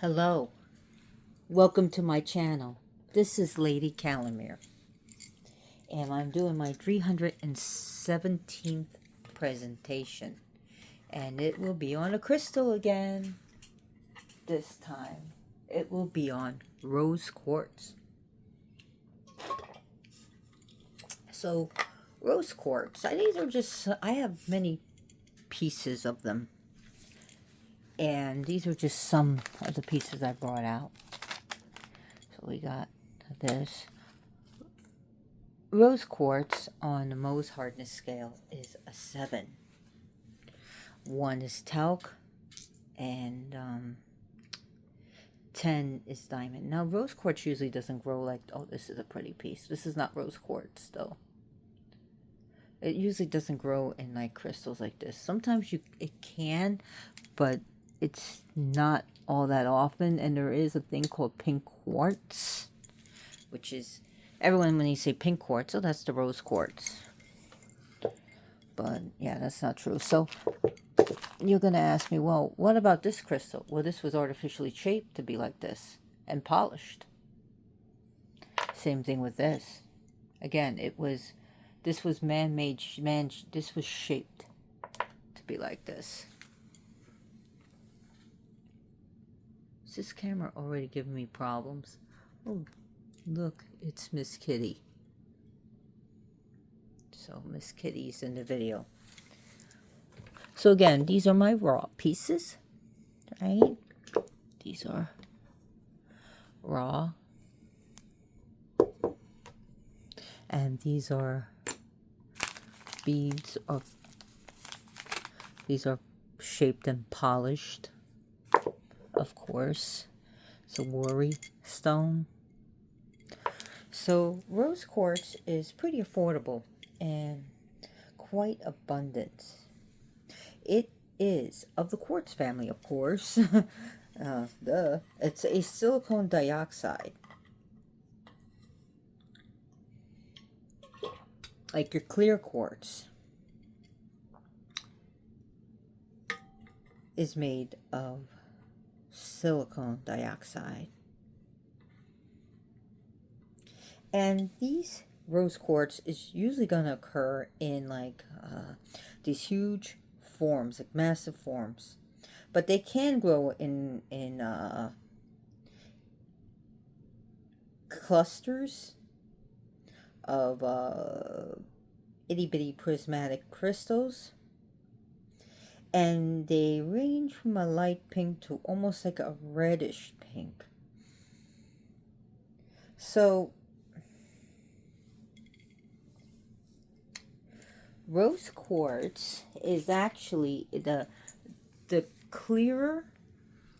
Hello, welcome to my channel. This is Lady Calamere, and I'm doing my 317th presentation, and it will be on a crystal again. This time, it will be on rose quartz. So, rose quartz, these are just, I have many pieces of them, and these are just some of the pieces I brought out. So we got this. Rose quartz on the Mohs hardness scale is a 7. 1 is talc, and 10 is diamond. Now, rose quartz usually doesn't grow like, oh, this is a pretty piece. This is not rose quartz, though. It usually doesn't grow in like crystals like this. Sometimes it can, but it's not all that often. And there is a thing called pink quartz, which is, everyone, when you say pink quartz, oh, that's the rose quartz. But yeah, that's not true. So you're going to ask me, well, what about this crystal? Well, this was artificially shaped to be like this and polished. Same thing with this. Again, this was man-made, this was shaped to be like this. Is this camera already giving me problems? Oh, look, it's Miss Kitty. So Miss Kitty's in the video. So again, these are my raw pieces, right? These are raw. And these are beads of, these are shaped and polished, of course. It's a worry stone. So rose quartz is pretty affordable and quite abundant. It is of the quartz family, of course. It's a silicon dioxide. Like your clear quartz is made of silicon dioxide. And these rose quartz is usually going to occur in like these huge forms, like massive forms. But they can grow in clusters of itty-bitty prismatic crystals, and they range from a light pink to almost like a reddish pink. So rose quartz is actually the clearer,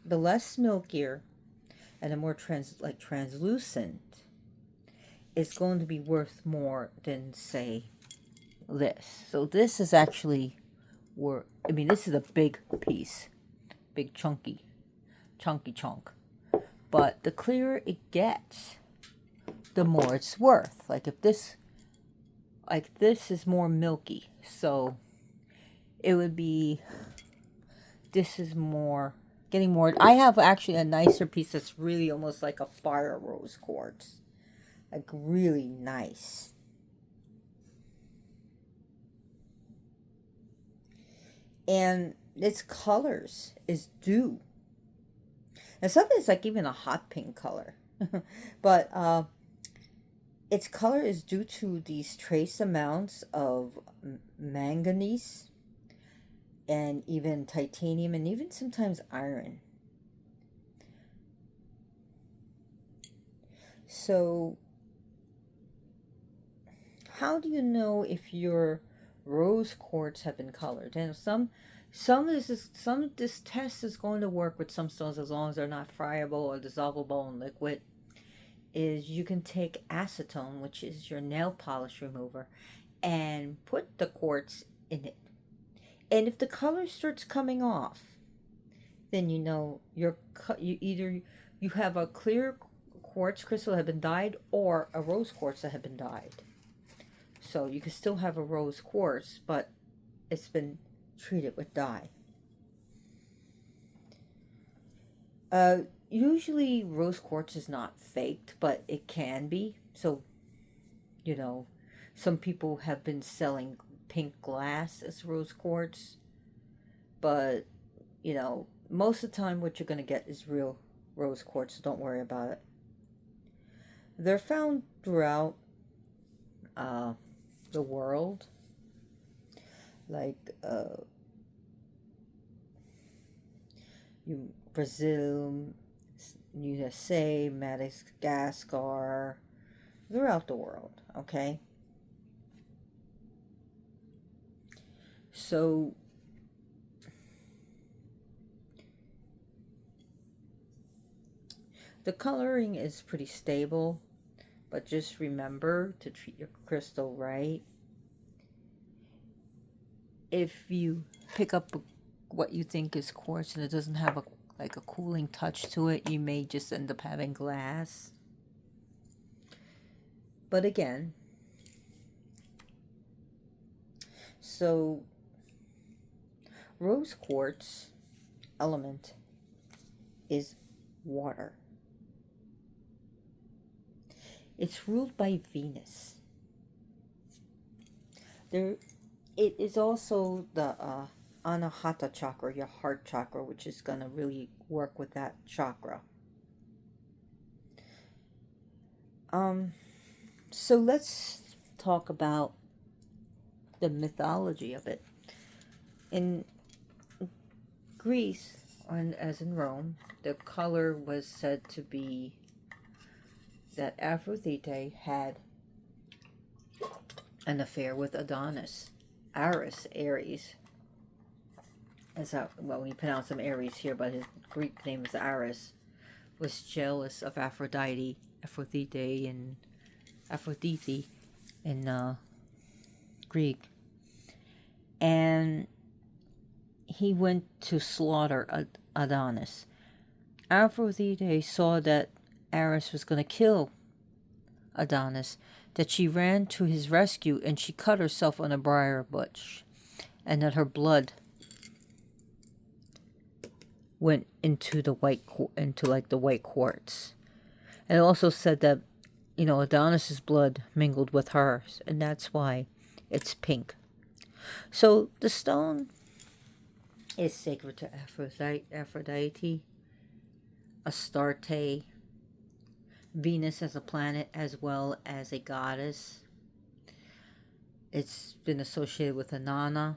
the less milkier, and the more translucent is going to be worth more than, say, this. So this is actually worth, I mean, this is a big piece, big chunky chunk. But the clearer it gets, the more it's worth. Like if this, is more milky, so it would be, this is more, getting more. I have actually a nicer piece that's really almost like a fire rose quartz. Like really nice. And its colors is dew. And some is like even a hot pink color. But its color is due to these trace amounts of manganese and even titanium and even sometimes iron. So how do you know if your rose quartz have been colored? And some of this test is going to work with some stones as long as they're not friable or dissolvable in liquid. Is you can take acetone, which is your nail polish remover, and put the quartz in it. And if the color starts coming off, then you know you have a clear quartz crystal that had been dyed or a rose quartz that had been dyed. So you can still have a rose quartz, but it's been treated with dye. usually rose quartz is not faked, but it can be. So, you know, some people have been selling pink glass as rose quartz, but, most of the time what you're going to get is real rose quartz. So don't worry about it. They're found throughout uh, the world, like Brazil, USA, Madagascar, throughout the world, okay? So, the coloring is pretty stable, but just remember to treat your crystal right. If you pick up what you think is quartz and it doesn't have a cooling touch to it, you may just end up having glass. But again, so rose quartz element is water. It's ruled by Venus. It is also the Anahata chakra, your heart chakra, which is going to really work with that chakra. So let's talk about the mythology of it. In Greece, and as in Rome, the color was said to be that Aphrodite had an affair with Adonis. Ares, we pronounce him Ares here, but his Greek name is Ares, was jealous of Aphrodite in Greek, and he went to slaughter Adonis. Aphrodite saw that Ares was going to kill Adonis, that she ran to his rescue and she cut herself on a briar bush, and that her blood went into the white quartz. And it also said that Adonis's blood mingled with hers, and that's why it's pink. So the stone is sacred to Aphrodite, Astarte, Venus as a planet as well as a goddess. It's been associated with Inanna.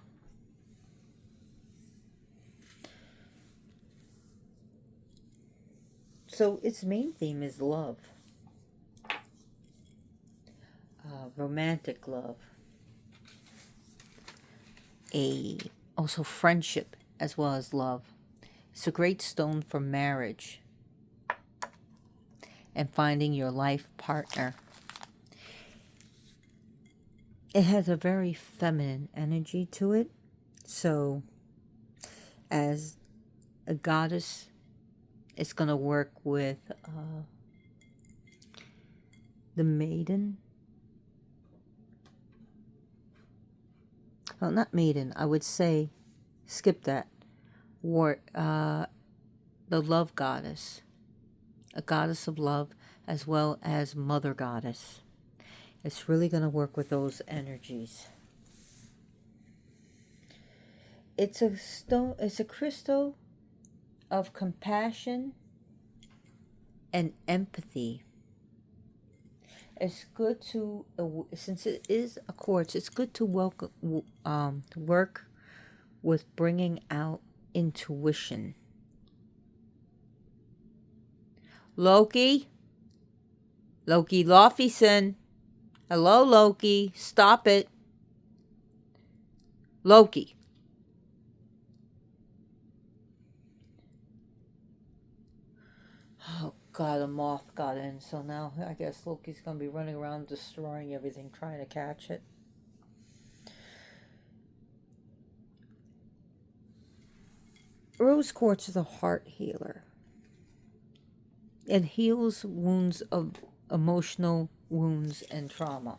So its main theme is love. Romantic love. Also friendship as well as love. It's a great stone for marriage and finding your life partner. It has a very feminine energy to it. So, as a goddess, it's going to work with the maiden. Well, not maiden. I would say, skip that. The love goddess. A goddess of love as well as mother goddess. It's really going to work with those energies. It's a crystal of compassion and empathy. It's good to, since it is a quartz, it's good to work with bringing out intuition. Loki Lofison. Hello, Loki. Stop it. Loki. Oh, God, a moth got in. So now I guess Loki's going to be running around destroying everything, trying to catch it. Rose quartz is a heart healer. It heals wounds of emotional wounds and trauma.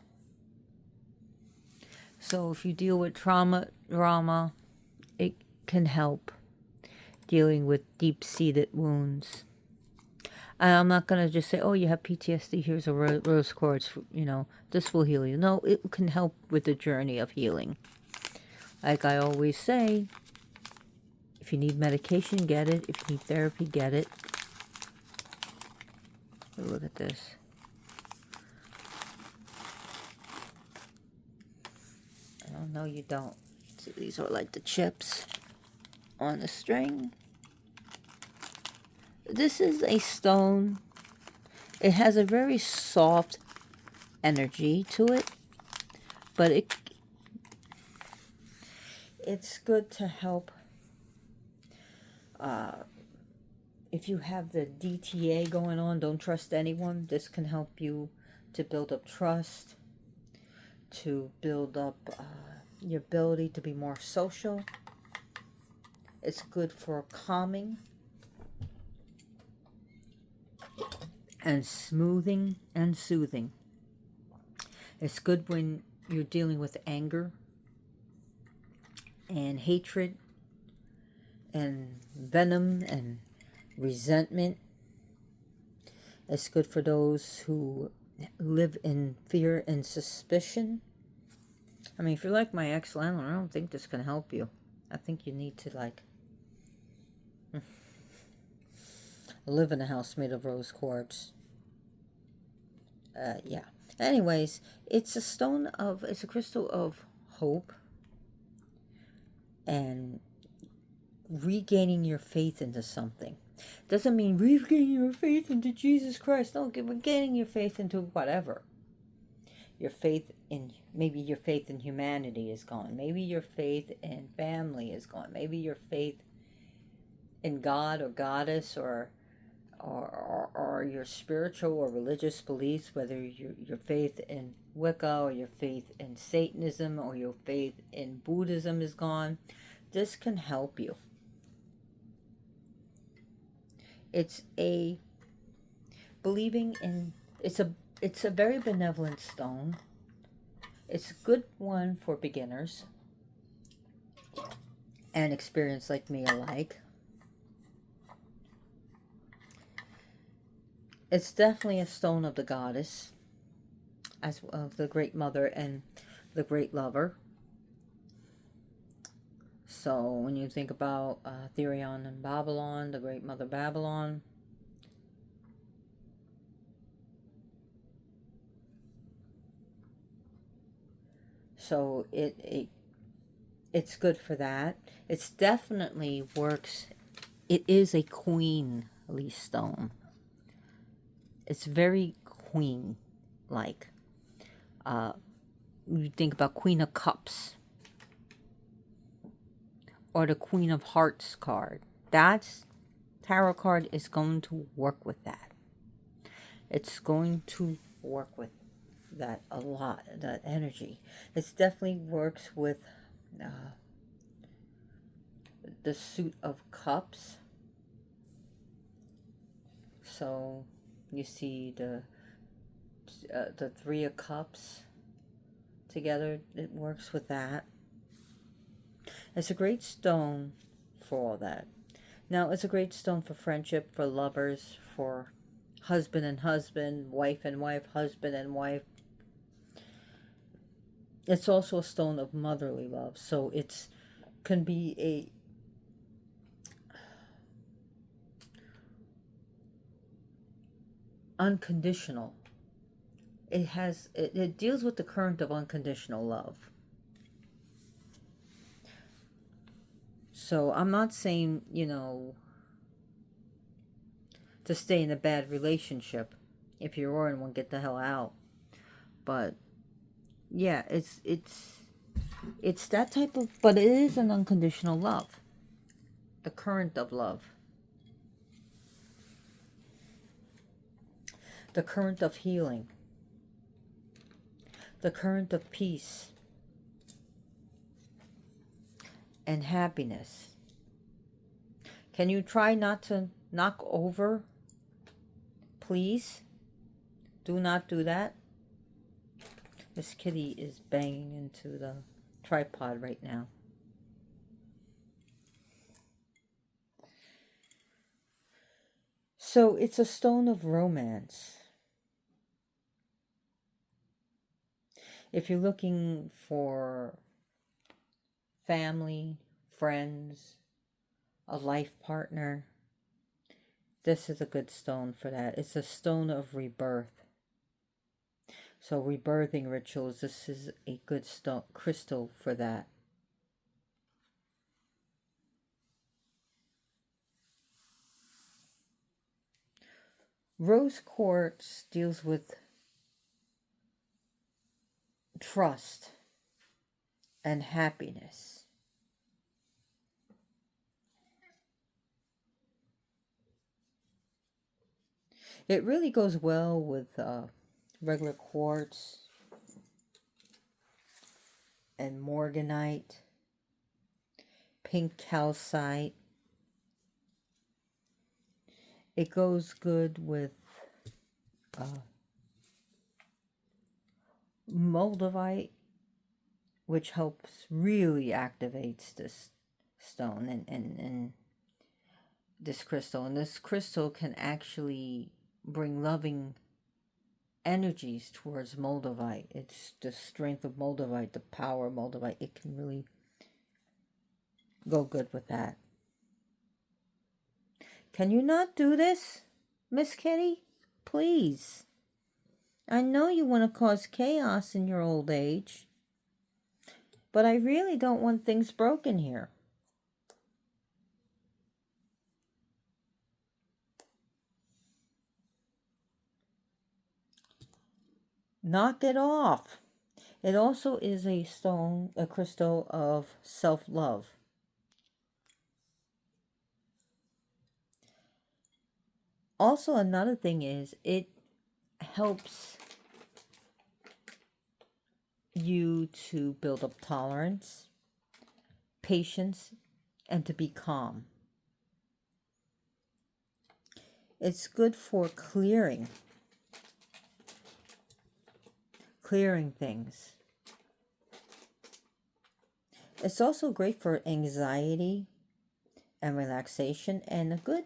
So if you deal with trauma, it can help dealing with deep-seated wounds. I'm not going to just say, oh, you have PTSD, here's a rose quartz, this will heal you. No, it can help with the journey of healing. Like I always say, if you need medication, get it. If you need therapy, get it. Look at this. Oh, no, you don't. See, these are like the chips on the string. This is a stone. It has a very soft energy to it, but it's good to help if you have the DTA going on, don't trust anyone. This can help you to build up trust, to build up your ability to be more social. It's good for calming and smoothing and soothing. It's good when you're dealing with anger and hatred and venom and resentment. It's good for those who live in fear and suspicion. I mean, if you're like my ex-landlord, I don't think this can help you. I think you need to, like, live in a house made of rose quartz. Yeah. Anyways, it's a crystal of hope and regaining your faith into something. Doesn't mean regaining your faith into Jesus Christ. No, regaining your faith into whatever. Maybe your faith in humanity is gone. Maybe your faith in family is gone. Maybe your faith in God or goddess or your spiritual or religious beliefs, whether your faith in Wicca or your faith in Satanism or your faith in Buddhism is gone. This can help you. It's a very benevolent stone. It's a good one for beginners and experienced like me alike. It's definitely a stone of the goddess, as of the great mother and the great lover. So when you think about Therion and Babylon, the great mother Babylon, so it's good for that. It's definitely works. It is a queenly stone. It's very queen-like. You think about Queen of Cups or the Queen of Hearts card. That's tarot card is going to work with that. It's going to work with that a lot, that energy. It definitely works with the Suit of Cups. So you see the Three of Cups together. It works with that. It's a great stone for all that. Now, it's a great stone for friendship, for lovers, for husband and husband, wife and wife, husband and wife. It's also a stone of motherly love. So it can be a unconditional. It deals with the current of unconditional love. So I'm not saying, to stay in a bad relationship. If you're in one, get the hell out. But yeah, it's that type of, but it is an unconditional love. The current of love. The current of healing. The current of peace and happiness. Can you try not to knock over? Please do not do that. This kitty is banging into the tripod right now. So it's a stone of romance. If you're looking for family, friends, a life partner, this is a good stone for that. It's a stone of rebirth. So rebirthing rituals, this is a good stone crystal for that. Rose quartz deals with trust and happiness. It really goes well with regular quartz and morganite, pink calcite. It goes good with uh, moldavite, which helps really activates this stone and this crystal. And this crystal can actually bring loving energies towards moldavite. It's the strength of moldavite, the power of moldavite. It can really go good with that. Can you not do this, Miss Kitty? Please. I know you want to cause chaos in your old age, but I really don't want things broken here. Knock it off. It also is a stone, a crystal of self-love. Also, another thing is it helps you to build up tolerance, patience, and to be calm. It's good for clearing things. It's also great for anxiety and relaxation, and a good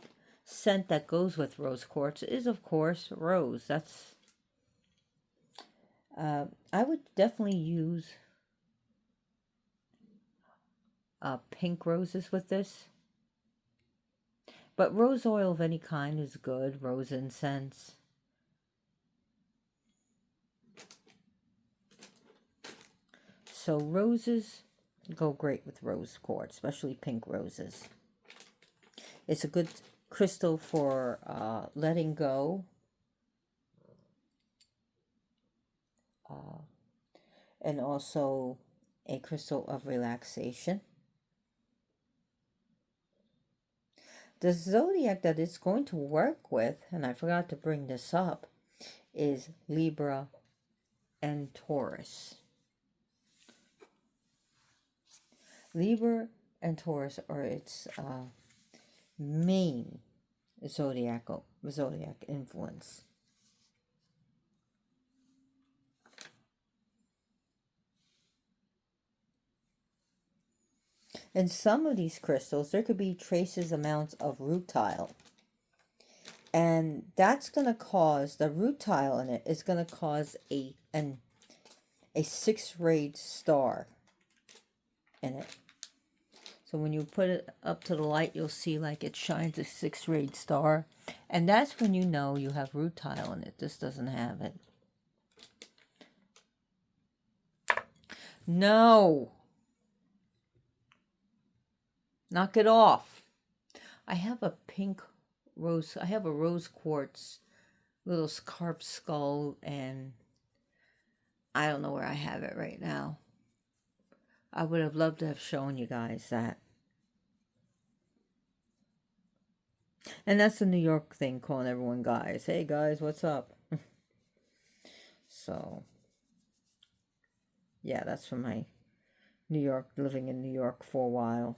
scent that goes with rose quartz is, of course, rose. That's I would definitely use pink roses with this, but rose oil of any kind is good. Rose incense. So roses go great with rose quartz, especially pink roses. It's a good crystal for letting go, and also a crystal of relaxation. The zodiac that it's going to work with, and I forgot to bring this up, is Libra and Taurus. Libra and Taurus are its main zodiac influence. In some of these crystals, there could be traces amounts of rutile. And that's going to cause, the rutile in it is going to cause a 6-rayed star in it. So when you put it up to the light, you'll see like it shines a 6-rayed star. And that's when you know you have rutile in it. This doesn't have it. No. Knock it off. I have a pink rose. I have a rose quartz little carp skull, and I don't know where I have it right now. I would have loved to have shown you guys that. And that's the New York thing, calling everyone guys. Hey guys, what's up? So, yeah, that's from my New York, living in New York for a while.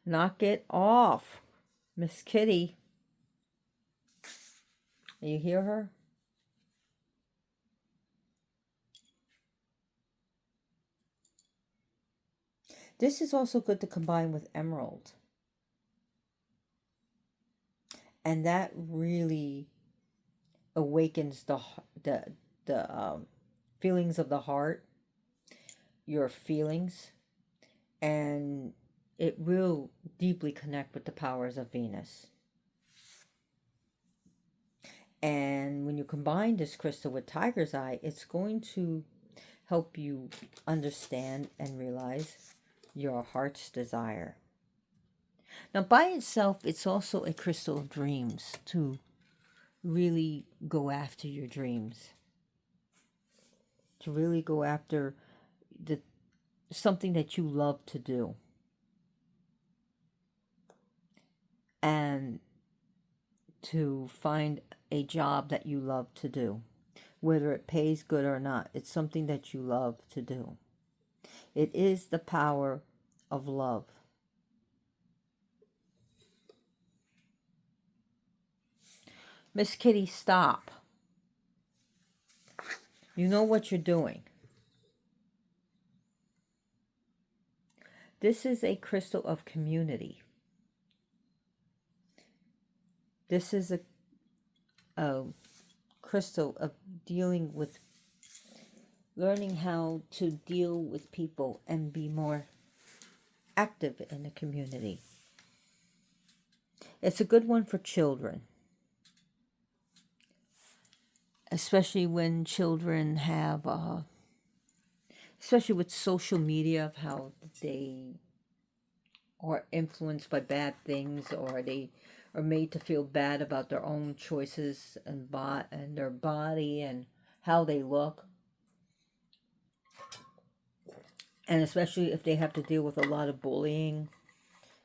Knock it off, Miss Kitty. You hear her? This is also good to combine with emerald. And that really awakens the feelings of the heart, your feelings, and it will deeply connect with the powers of Venus. And when you combine this crystal with tiger's eye, it's going to help you understand and realize your heart's desire. Now, by itself, it's also a crystal of dreams to really go after your dreams, to really go after the something that you love to do, and to find a job that you love to do, whether it pays good or not. It's something that you love to do. It is the power of love. Miss Kitty, stop. You know what you're doing. This is a crystal of community. This is a crystal of dealing with, learning how to deal with people and be more active in the community. It's a good one for children, especially when children have, especially with social media, of how they are influenced by bad things, or they are made to feel bad about their own choices and their body and how they look. And especially if they have to deal with a lot of bullying,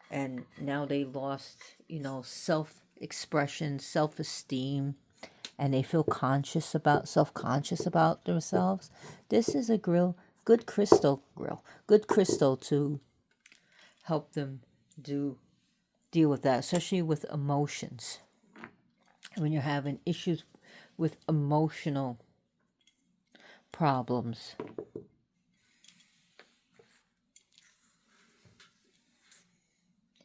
and now they lost, self-expression, self-esteem, and they feel self-conscious about themselves. This is a good crystal to help them deal with that, especially with emotions. When you're having issues with emotional problems.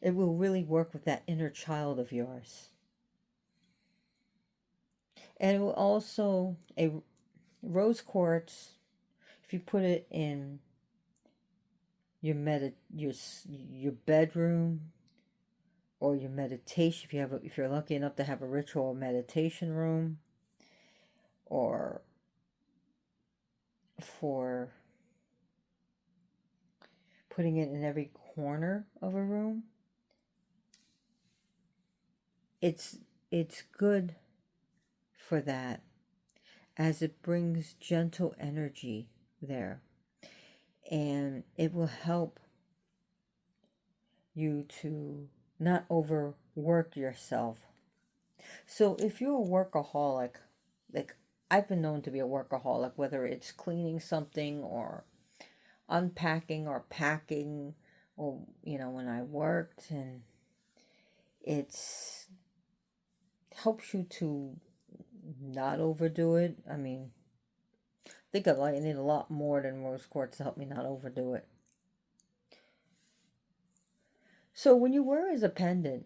It will really work with that inner child of yours. And it will also, a rose quartz, if you put it in your bedroom, or your meditation, if you're lucky enough to have a ritual meditation room, or for putting it in every corner of a room, it's good for that, as it brings gentle energy there, and it will help you to not overwork yourself. So if you're a workaholic, like I've been known to be a workaholic, whether it's cleaning something or unpacking or packing, or when I worked, and it's helps you to not overdo it. I mean, I think I need a lot more than rose quartz to help me not overdo it. So when you wear as a pendant,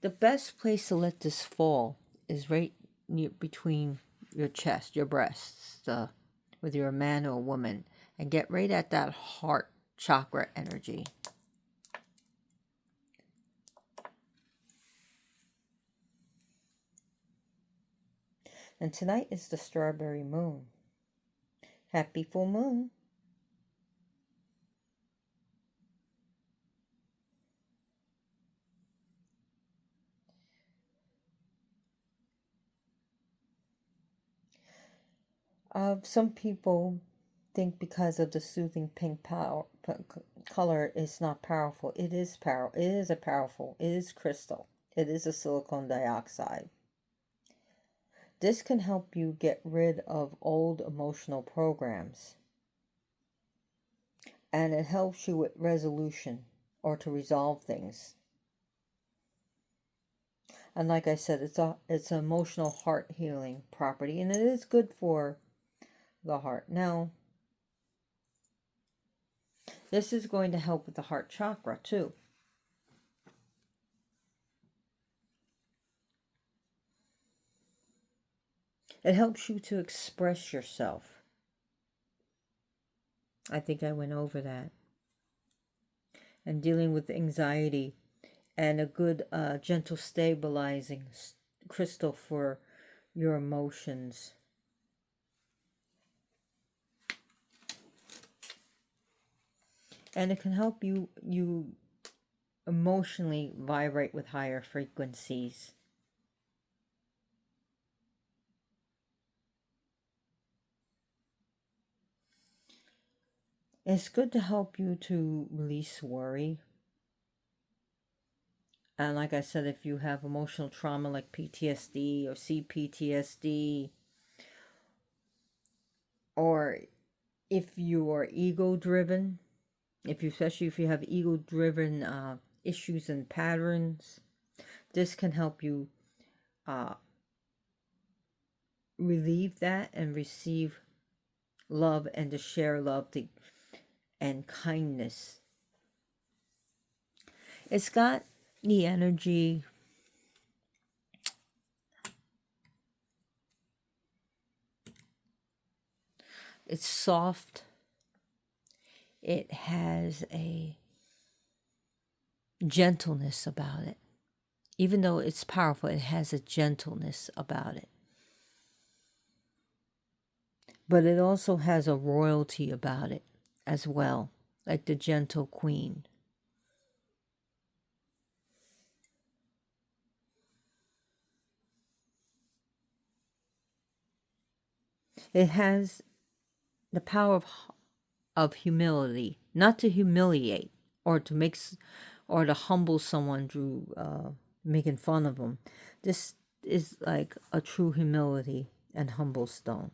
the best place to let this fall is right near between your chest, your breasts, whether you're a man or a woman, and get right at that heart chakra energy. And tonight is the strawberry moon. Happy full moon. Some people think because of the soothing pink color is not powerful. It is powerful. It is crystal. It is a silicon dioxide. This can help you get rid of old emotional programs. And it helps you with resolution, or to resolve things. And like I said, it's an emotional heart healing property, and it is good for the heart. Now, this is going to help with the heart chakra too. It helps you to express yourself. I think I went over that. And dealing with anxiety, and a good gentle stabilizing crystal for your emotions. And it can help you emotionally vibrate with higher frequencies. It's good to help you to release worry. And like I said, if you have emotional trauma like PTSD or CPTSD, or if you are ego driven, especially if you have ego driven issues and patterns, this can help you uh, relieve that and receive love, and to share love and kindness. It's got the energy. It's soft. It has a gentleness about it. Even though it's powerful, it has a gentleness about it. But it also has a royalty about it as well, like the gentle queen. It has the power of humility, not to humiliate or to make or to humble someone through making fun of them. This is like a true humility and humble stone.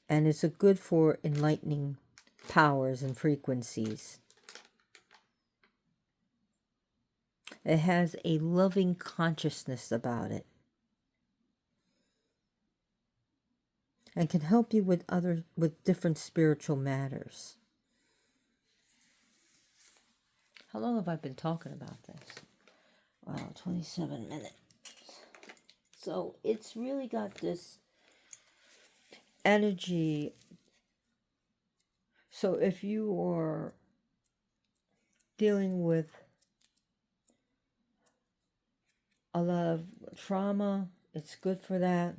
And it's a good for enlightening powers and frequencies. It has a loving consciousness about it, and can help you with different spiritual matters. How long have I been talking about this? Wow, 27 minutes. So it's really got this energy. So if you are dealing with a lot of trauma, it's good for that.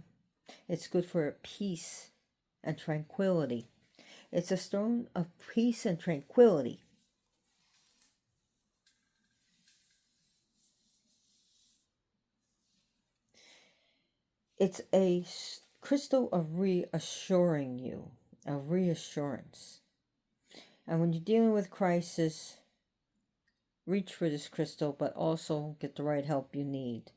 It's good for peace and tranquility. It's a stone of peace and tranquility. It's a crystal of reassuring you, of reassurance. And when you're dealing with crisis, reach for this crystal, but also get the right help you need.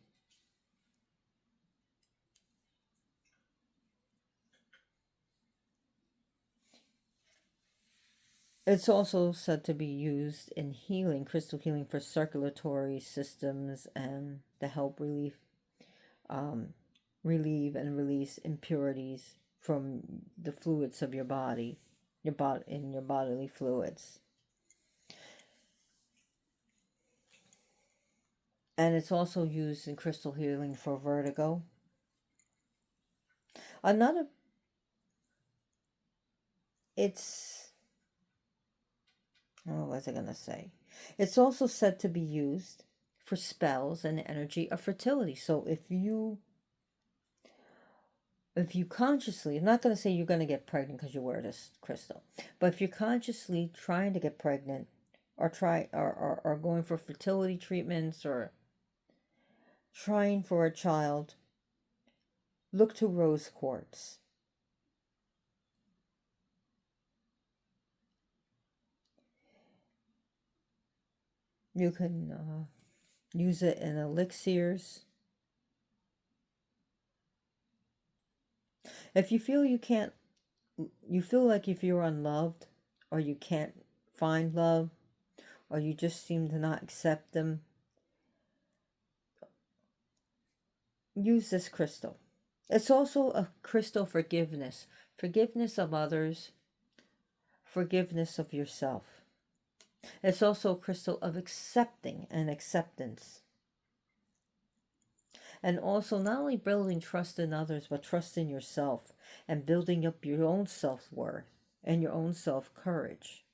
It's also said to be used in healing, crystal healing, for circulatory systems and to help relieve and release impurities from the fluids of your body, your bodily fluids. And it's also used in crystal healing for vertigo. Another, what was I going to say? It's also said to be used for spells and energy of fertility. So if you consciously, I'm not going to say you're going to get pregnant because you wear this crystal, but if you're consciously trying to get pregnant, or going for fertility treatments, or trying for a child, look to rose quartz. You can use it in elixirs. If you feel like if you're unloved, or you can't find love, or you just seem to not accept them, use this crystal. It's also a crystal forgiveness of others, forgiveness of yourself. It's also a crystal of accepting and acceptance. And also, not only building trust in others, but trust in yourself and building up your own self worth and your own self courage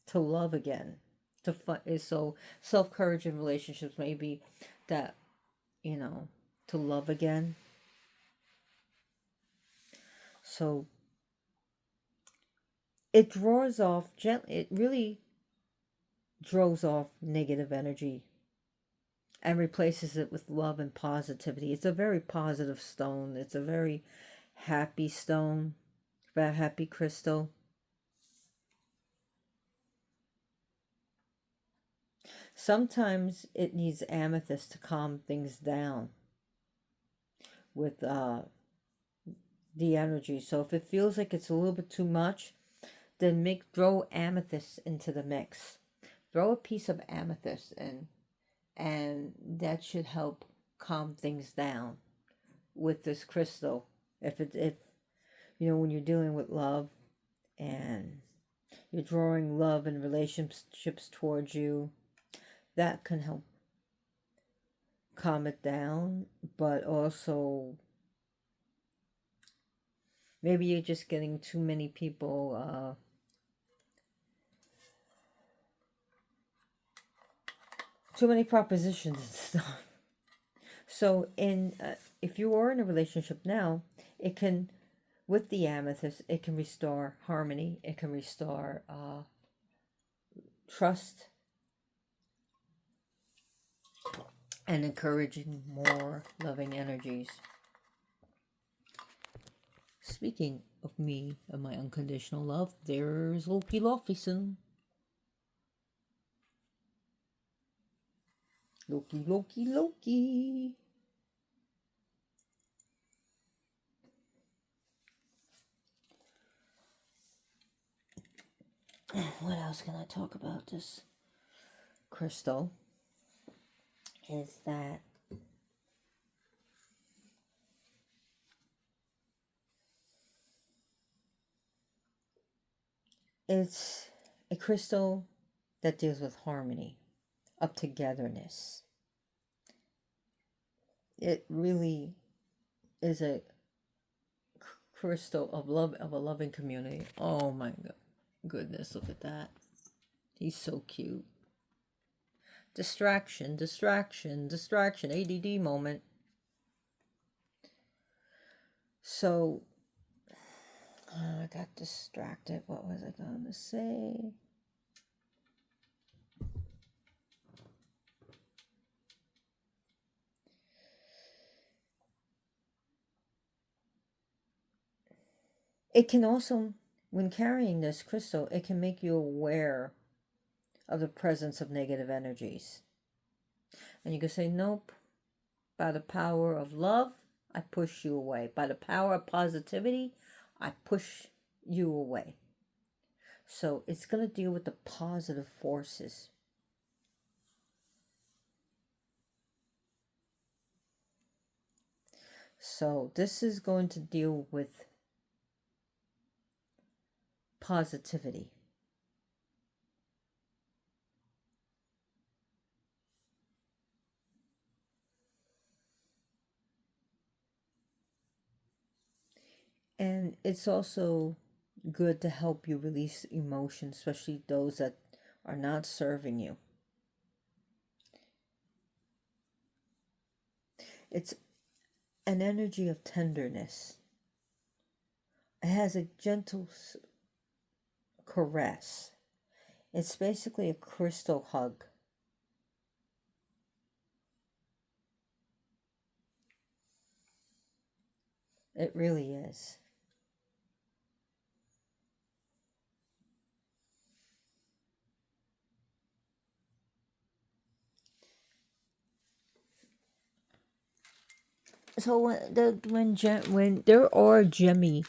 to love again. So, self courage in relationships maybe that, you know, to love again. So, it draws off gently, it really draws off negative energy and replaces it with love and positivity. It's a very positive stone. It's a very happy stone, a happy crystal. Sometimes it needs amethyst to calm things down with the energy. So if it feels like it's a little bit too much, then throw amethyst into the mix. Throw a piece of amethyst in, and that should help calm things down with this crystal. If you know, when you're dealing with love and you're drawing love and relationships towards you, that can help calm it down. But also, maybe you're just getting too many people, too many propositions and stuff. So, if you are in a relationship now, it can, with the amethyst, it can restore harmony. It can restore trust and encouraging more loving energies. Speaking of me and my unconditional love, there's Loki Lofison. Loki, Loki, Loki. What else can I talk about this crystal? Is that it's a crystal that deals with harmony, of togetherness. It really is a crystal of love, of a loving community. Oh my goodness, look at that. He's so cute. Distraction, distraction, distraction, ADD moment. So, I got distracted. What was I going to say? It can also, when carrying this crystal, it can make you aware of the presence of negative energies. And you can say, nope, by the power of love, I push you away. By the power of positivity, I push you away. So it's going to deal with the positive forces. So this is going to deal with positivity. And it's also good to help you release emotions, especially those that are not serving you. It's an energy of tenderness. It has a gentle caress. It's basically a crystal hug. It really is. So when there are gemmy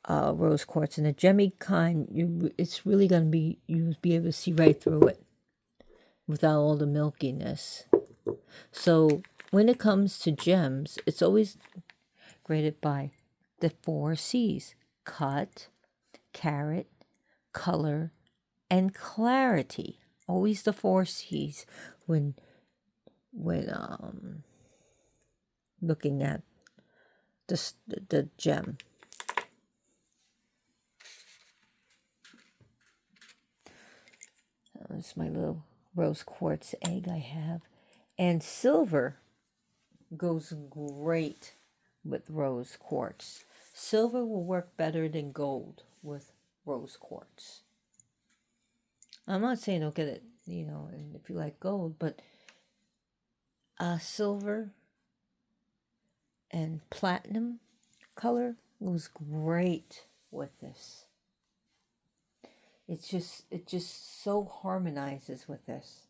rose quartz and the gemmy kind, it's really gonna be, you'll be able to see right through it without all the milkiness. So when it comes to gems, it's always graded by the 4 C's: cut, carat, color, and clarity. Always the 4 C's when looking at the gem. That's my little rose quartz egg I have. And silver goes great with rose quartz. Silver will work better than gold with rose quartz. I'm not saying don't get it, and if you like gold, but silver and platinum color goes great with this. It just so harmonizes with this.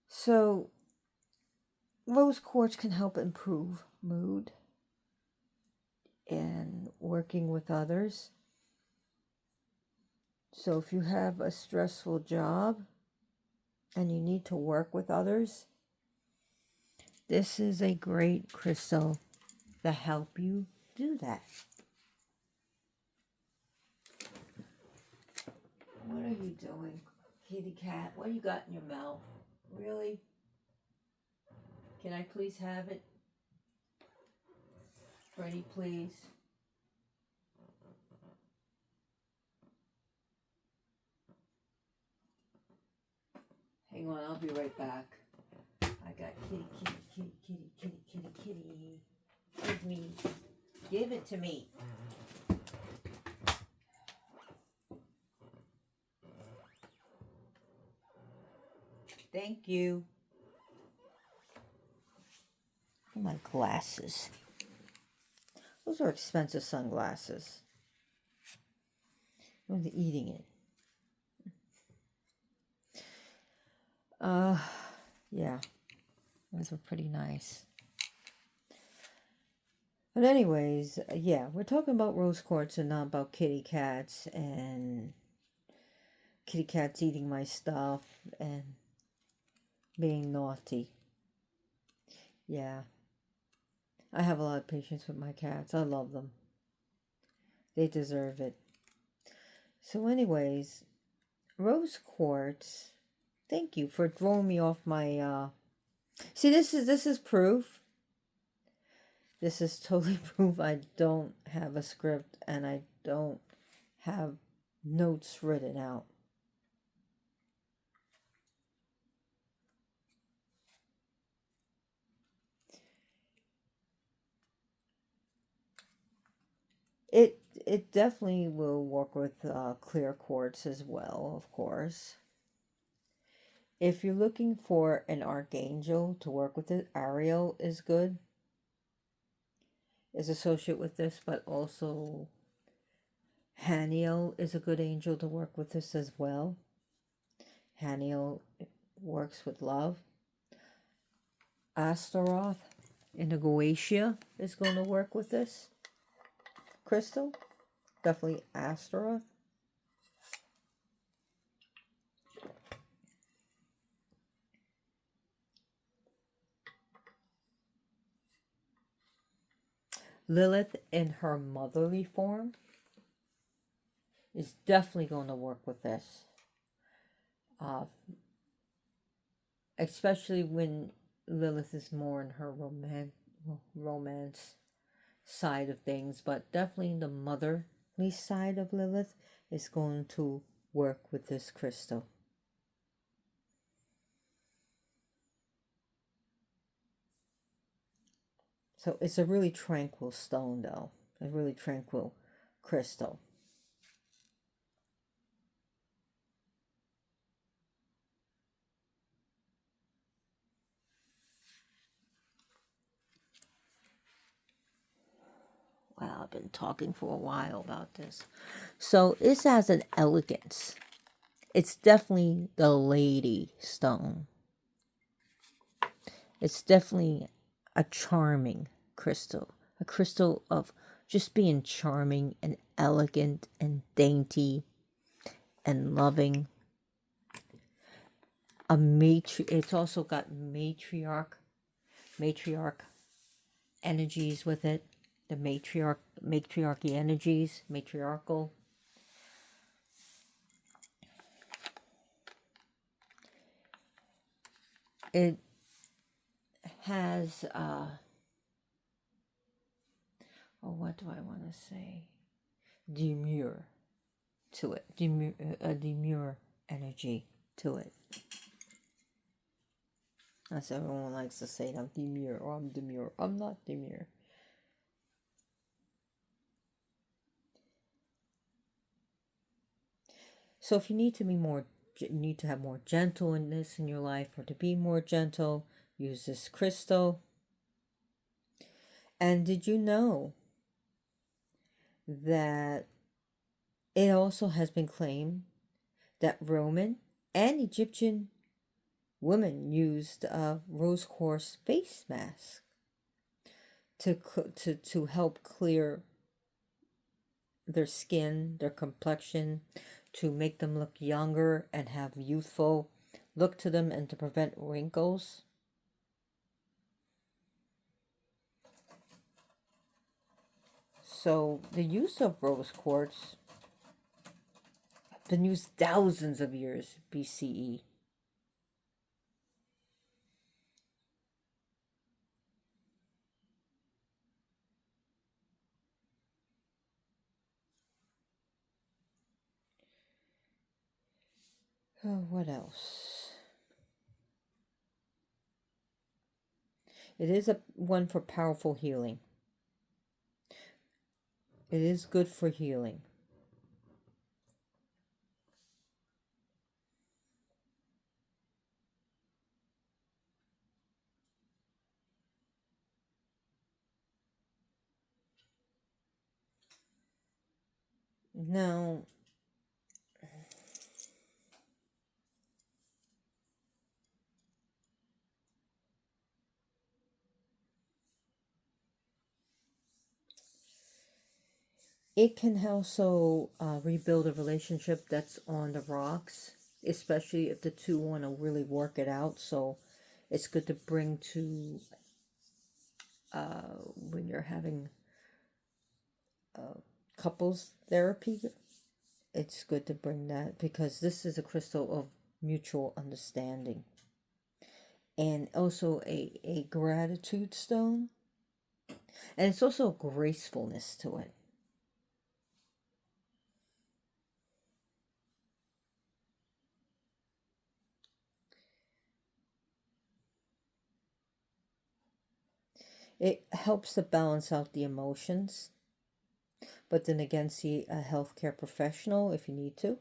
So rose quartz can help improve mood and working with others. So if you have a stressful job and you need to work with others, this is a great crystal to help you do that. What are you doing, kitty cat? What do you got in your mouth? Really? Can I please have it? Pretty please. Hang on, I'll be right back. I got kitty. Give me. Give it to me. Thank you. My glasses. Those are expensive sunglasses. I'm eating it. Yeah. Those are pretty nice. But anyways, yeah, we're talking about rose quartz and not about kitty cats and kitty cats eating my stuff and being naughty. Yeah. I have a lot of patience with my cats. I love them. They deserve it. So anyways, rose quartz, thank you for throwing me off my see, this is proof. This is totally proof I don't have a script and I don't have notes written out. It definitely will work with clear quartz as well, of course. If you're looking for an archangel to work with it, Ariel is good. Is associated with this, but also Haniel is a good angel to work with this as well. Haniel works with love. Astaroth in the Goetia is going to work with this crystal. Definitely Astaroth. Lilith in her motherly form is definitely going to work with this. Especially when Lilith is more in her romance side of things, but definitely the motherly side of Lilith is going to work with this crystal. So it's a really tranquil stone, though. A really tranquil crystal. Wow, I've been talking for a while about this. So this has an elegance. It's definitely the lady stone. It's definitely a charming crystal. A crystal of just being charming and elegant and dainty and loving. It's also got matriarch energies with it. The matriarchy energies, matriarchal. It has, oh, what do I want to say? Demure to it. A demure energy to it. As everyone likes to say, I'm demure or I'm demure. I'm not demure. So if you need to have more gentleness in your life, or to be more gentle, use this crystal. And did you know that it also has been claimed that Roman and Egyptian women used rose quartz face masks to help clear their skin, their complexion, to make them look younger and have youthful look to them, and to prevent wrinkles. So the use of rose quartz has been used thousands of years BCE. Oh, what else? It is a one for powerful healing. It is good for healing. Now, it can also rebuild a relationship that's on the rocks, especially if the two want to really work it out. So it's good to bring to when you're having couples therapy. It's good to bring that, because this is a crystal of mutual understanding. And also a gratitude stone. And it's also a gracefulness to it. It helps to balance out the emotions, but then again, see a healthcare professional if you need to.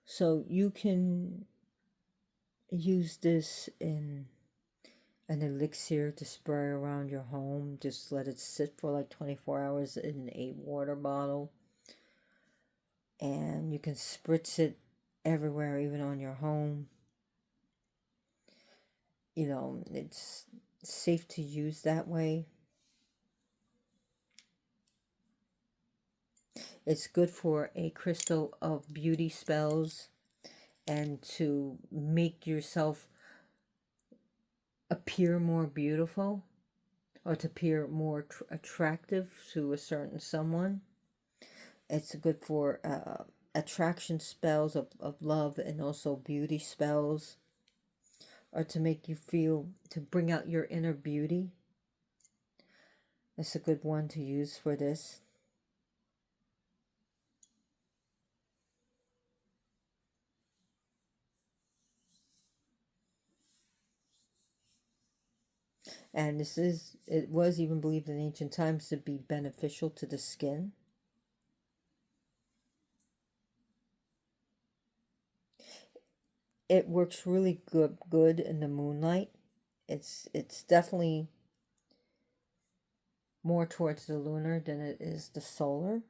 So you can use this in an elixir to spray around your home. Just let it sit for like 24 hours in a water bottle. And you can spritz it everywhere, even on your home. You know, it's safe to use that way. It's good for a crystal of beauty spells and to make yourself appear more beautiful, or to appear more attractive to a certain someone. It's good for attraction spells of love, and also beauty spells, or to make you feel, to bring out your inner beauty. It's a good one to use for this. And it was even believed in ancient times to be beneficial to the skin. It works really good in the moonlight. It's definitely more towards the lunar than it is the solar.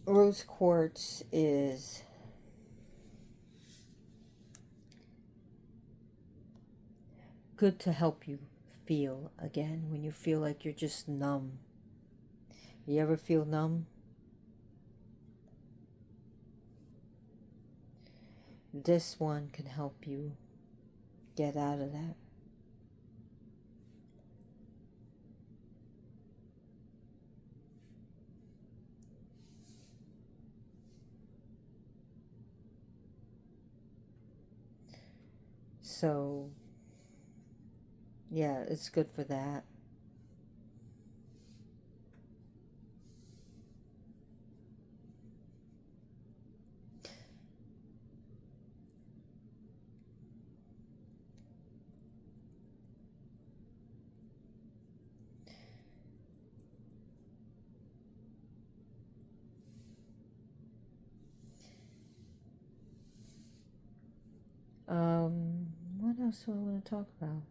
Rose quartz is good to help you feel again when you feel like you're just numb. You ever feel numb? This one can help you get out of that. So, yeah, it's good for that. What else do I want to talk about?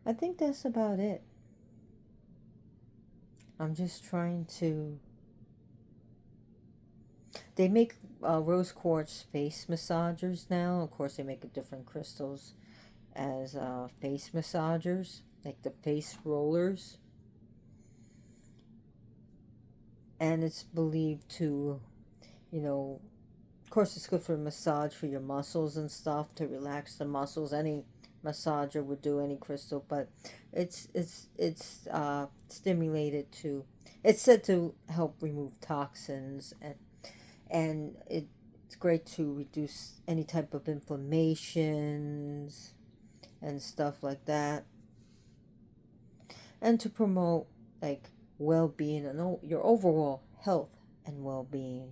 I think that's about it. I'm just trying to. They make rose quartz face massagers now. Of course, they make different crystals as face massagers, like the face rollers. And it's believed to, you know, of course, it's good for massage for your muscles and stuff to relax the muscles. Any massager would do any crystal, but it's stimulated to. It's said to help remove toxins and it's great to reduce any type of inflammations and stuff like that, and to promote like well-being and your overall health and well-being.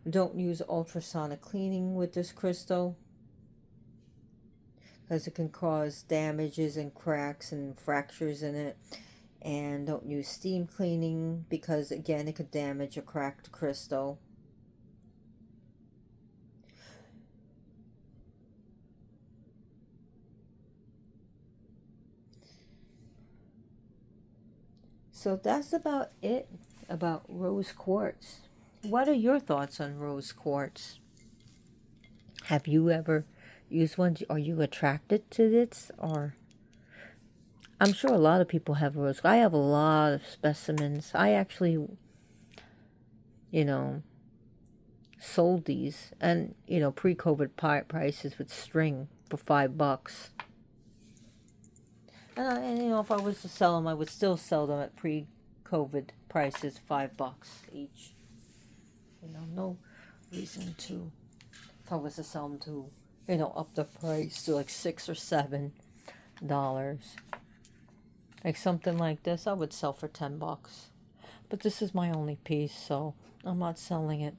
Don't use ultrasonic cleaning with this crystal because it can cause damages and cracks and fractures in it. And don't use steam cleaning because, again, it could damage a cracked crystal. So that's about it about rose quartz. What are your thoughts on rose quartz? Have you ever used one? Are you attracted to this? Or I'm sure a lot of people have rose. I have a lot of specimens. I actually, you know, sold these, and pre-COVID prices with string for $5. And if I was to sell them, I would still sell them at pre-COVID prices, $5 each. No reason to. If I was to sell them to, up the price to like $6 or $7, like something like this, I would sell for $10. But this is my only piece, so I'm not selling it.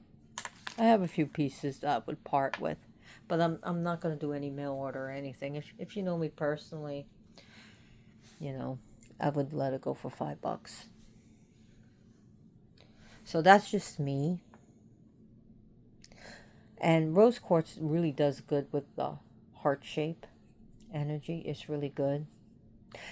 I have a few pieces that I would part with, but I'm not going to do any mail order or anything. If you know me personally, I would let it go for $5. So that's just me. And rose quartz really does good with the heart shape energy. It's really good.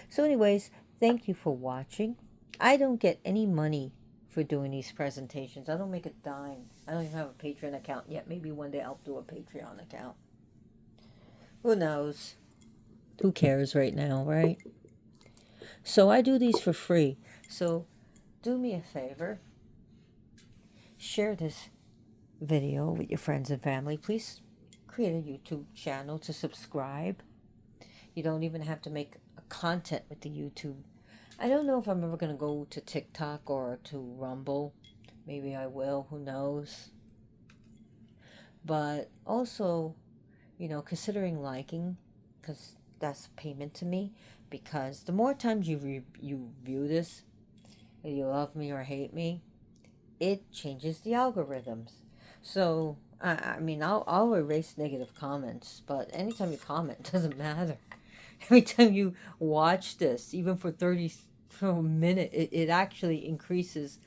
So anyways, thank you for watching. I don't get any money for doing these presentations. I don't make a dime. I don't even have a Patreon account yet. Maybe one day I'll do a Patreon account. Who knows? Who cares right now, right? So I do these for free. So do me a favor. Share this video with your friends and family. Please create a YouTube channel to subscribe. You don't even have to make a content with the YouTube. I don't know if I'm ever going to go to TikTok or to Rumble. Maybe I will. Who knows? But also, considering liking, because that's payment to me. Because the more times you view this, whether you love me or hate me, it changes the algorithms. So, I mean, I'll erase negative comments, but anytime you comment, it doesn't matter. Every time you watch this, even for 30 for a minute, it actually increases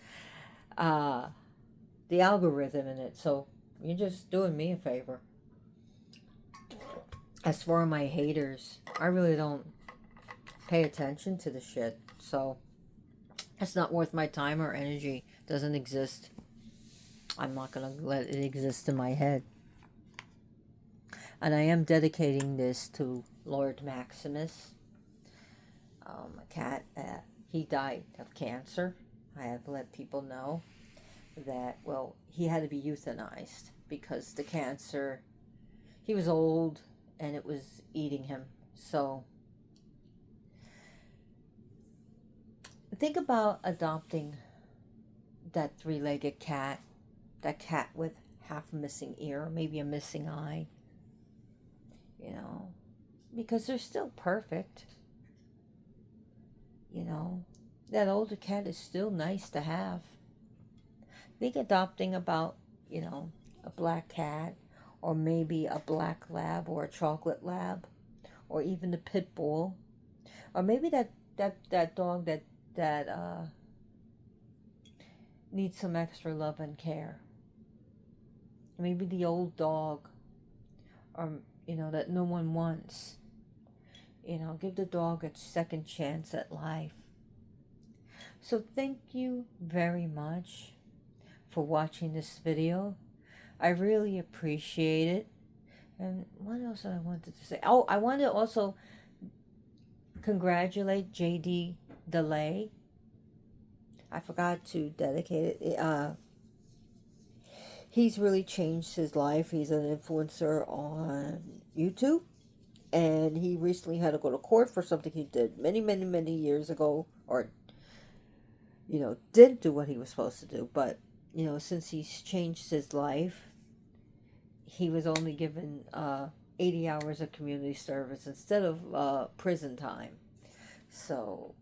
uh, the algorithm in it. So, you're just doing me a favor. As for my haters, I really don't pay attention to the shit. So, it's not worth my time or energy. It doesn't exist. I'm not going to let it exist in my head. And I am dedicating this to Lord Maximus, a cat. He died of cancer. I have let people know that, well, he had to be euthanized because the cancer, he was old and it was eating him. So think about adopting that three-legged cat, that cat with half a missing ear, maybe a missing eye, you know, because they're still perfect. You know, that older cat is still nice to have. Think adopting about, you know, a black cat, or maybe a black lab or a chocolate lab, or even the pit bull, or maybe that dog that needs some extra love and care. Maybe the old dog, or you know, that no one wants. You know, give the dog a second chance at life. So thank you very much for watching this video. I really appreciate it. And what else I wanted to say? Oh, I want to also congratulate JD Delay. I forgot to dedicate it. He's really changed his life. He's an influencer on YouTube. And he recently had to go to court for something he did many, many, many years ago. Or, you know, didn't do what he was supposed to do. But, you know, since he's changed his life, he was only given 80 hours of community service instead of prison time. So,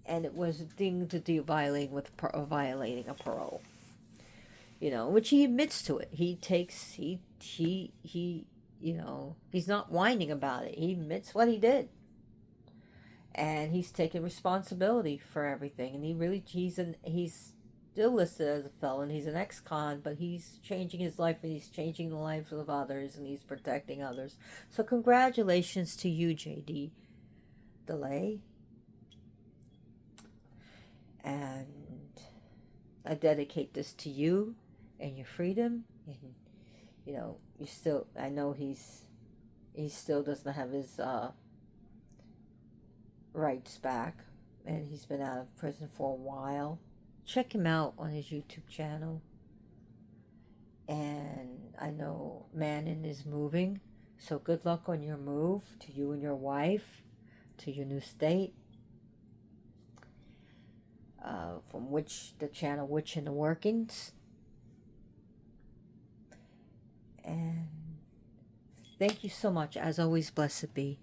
and it was deemed to do violating a parole. You know, which he admits to it. He takes you know, he's not whining about it. He admits what he did, and he's taking responsibility for everything. And he's still listed as a felon. He's an ex-con, but he's changing his life, and he's changing the lives of others, and he's protecting others. So congratulations to you, JD Delay. And I dedicate this to you and your freedom. And you know, I know he still doesn't have his rights back, and he's been out of prison for a while. Check him out on his YouTube channel. And I know Manon is moving, so good luck on your move, to you and your wife, to your new state, from the channel Witch in the Workings. And thank you so much. As always, blessed be.